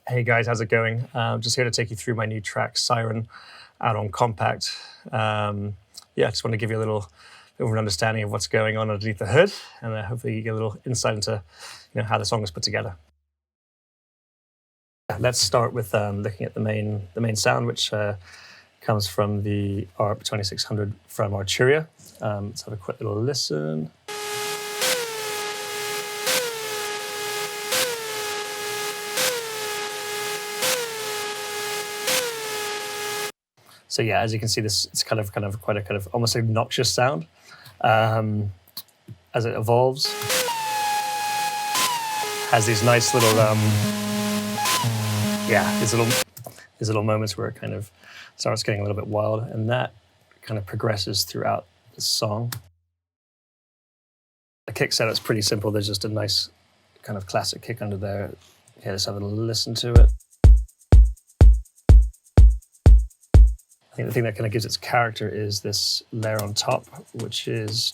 Hey guys, how's it going? Just here to take you through my new track, Siren, out on Kompakt. Yeah, just want to give you a little bit of an understanding of what's going on underneath the hood, and hopefully you get a little insight into how the song was put together. Let's start with looking at the main sound, which comes from the ARP 2600 from Montreal. Let's have a quick little listen. So yeah, as you can see, it's kind of quite a kind of almost obnoxious sound as it evolves. Has these nice little these little moments where it kind of starts getting a little bit wild, and that kind of progresses throughout the song. The kick setup's pretty simple. There's just a nice kind of classic kick under there. Okay, let's have a listen to it. I think the thing that kind of gives its character is this layer on top, which is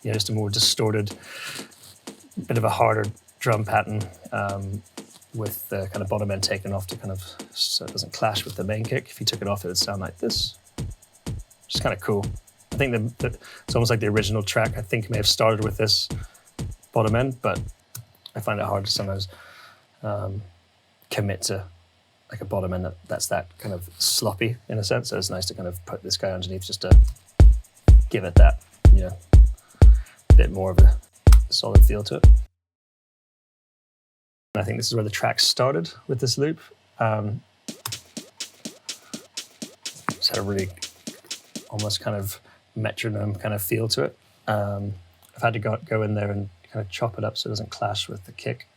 just a more distorted, bit of a harder drum pattern with the kind of bottom end taken off to kind of, so it doesn't clash with the main kick. If you took it off, it would sound like this, which is kind of cool. I think it's almost like the original track, I think, may have started with this bottom end, but I find it hard to sometimes commit to like a bottom end that's that kind of sloppy in a sense. So it's nice to kind of put this guy underneath just to give it that, bit more of a solid feel to it. And I think this is where the track started with this loop. It's had a really almost kind of metronome kind of feel to it. I've had to go in there and kind of chop it up so it doesn't clash with the kick.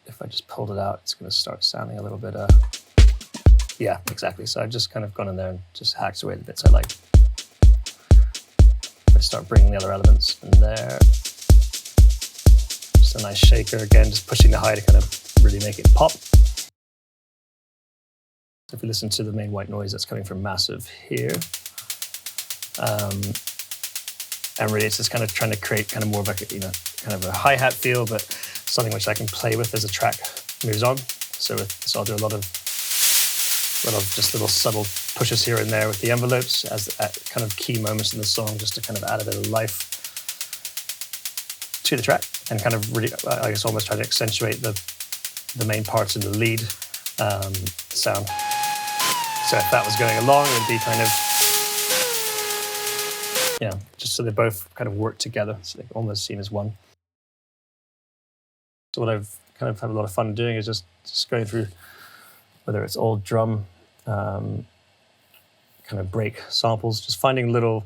If I just pulled it out, it's going to start sounding a little bit, yeah, exactly. So I've just kind of gone in there and just hacked away the bits I like. I start bringing the other elements in there. Just a nice shaker again, just pushing the high to kind of really make it pop. So if you listen to the main white noise that's coming from Massive here, and really it's just kind of trying to create kind of more of like a, kind of a hi-hat feel, but something which I can play with as the track moves on. So I'll do a lot of just little subtle pushes here and there with the envelopes at kind of key moments in the song, just to kind of add a bit of life to the track and kind of really, I guess, almost try to accentuate the main parts in the lead sound. So if that was going along, it would be kind of, just so they both kind of work together, so they're almost seen as one. So what I've kind of had a lot of fun doing is just going through, whether it's old drum, kind of break samples, just finding little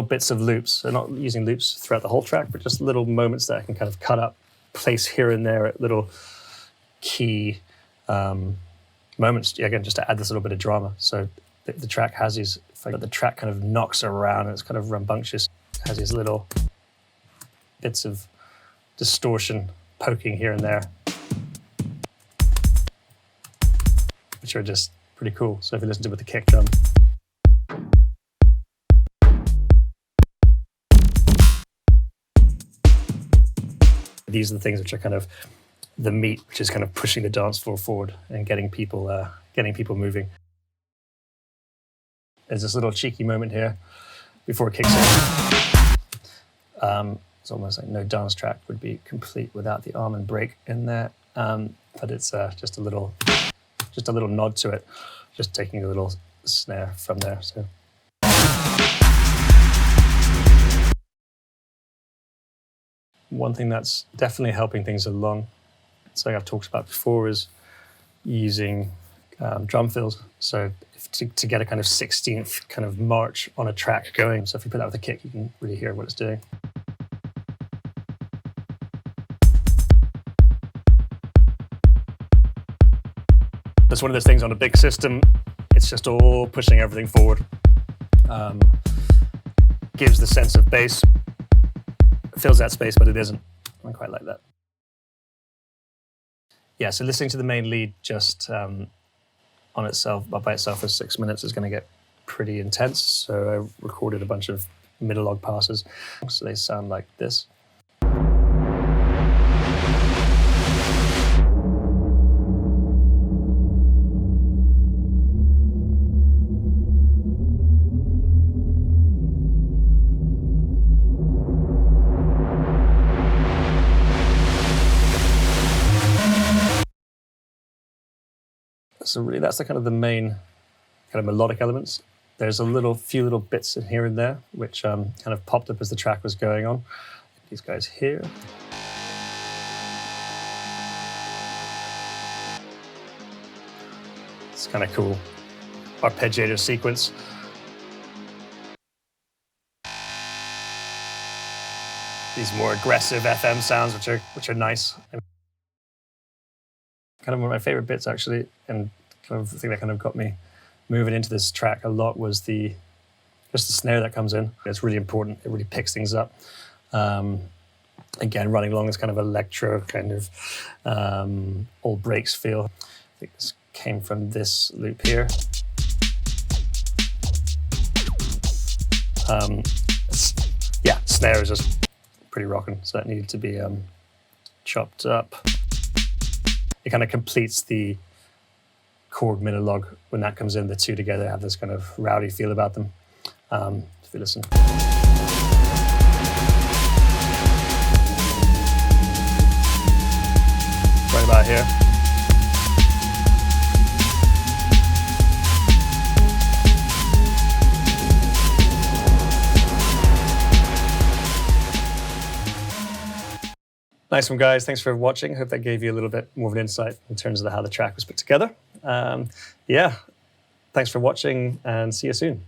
bits of loops. So not using loops throughout the whole track, but just little moments that I can kind of cut up, place here and there at little key moments, again, just to add this little bit of drama. So the track has these, the track kind of knocks around and it's kind of rambunctious, it has these little bits of distortion poking here and there, which are just pretty cool. So if you listen to it with the kick drum, these are the things which are kind of the meat, which is kind of pushing the dance floor forward and getting people moving. There's this little cheeky moment here before it kicks in. It's almost like no dance track would be complete without the arm and break in there, but it's just a little nod to it, just taking a little snare from there. So one thing that's definitely helping things along, so like I've talked about before, is using drum fills. So to get a kind of 16th kind of march on a track going. So if you put that with a kick, you can really hear what it's doing. It's one of those things on a big system, it's just all pushing everything forward. Gives the sense of bass, fills that space, but it isn't. I quite like that. Yeah, so listening to the main lead just by itself for 6 minutes is going to get pretty intense. So I recorded a bunch of middle log passes, so they sound like this. So really that's the kind of the main kind of melodic elements. There's a few little bits in here and there, which kind of popped up as the track was going on. These guys here. It's kind of cool. Arpeggiator sequence. These more aggressive FM sounds, which are nice. And kind of one of my favorite bits, actually, and kind of the thing that kind of got me moving into this track a lot was just the snare that comes in. It's really important. It really picks things up. Again, running along this kind of electro kind of old breaks feel. I think this came from this loop here. Yeah, snare is just pretty rocking, so that needed to be chopped up. It kind of completes the chord monologue when that comes in. The two together have this kind of rowdy feel about them. If you listen. Right about here. Nice one, guys. Thanks for watching. Hope that gave you a little bit more of an insight in terms of how the track was put together. Yeah, thanks for watching and see you soon.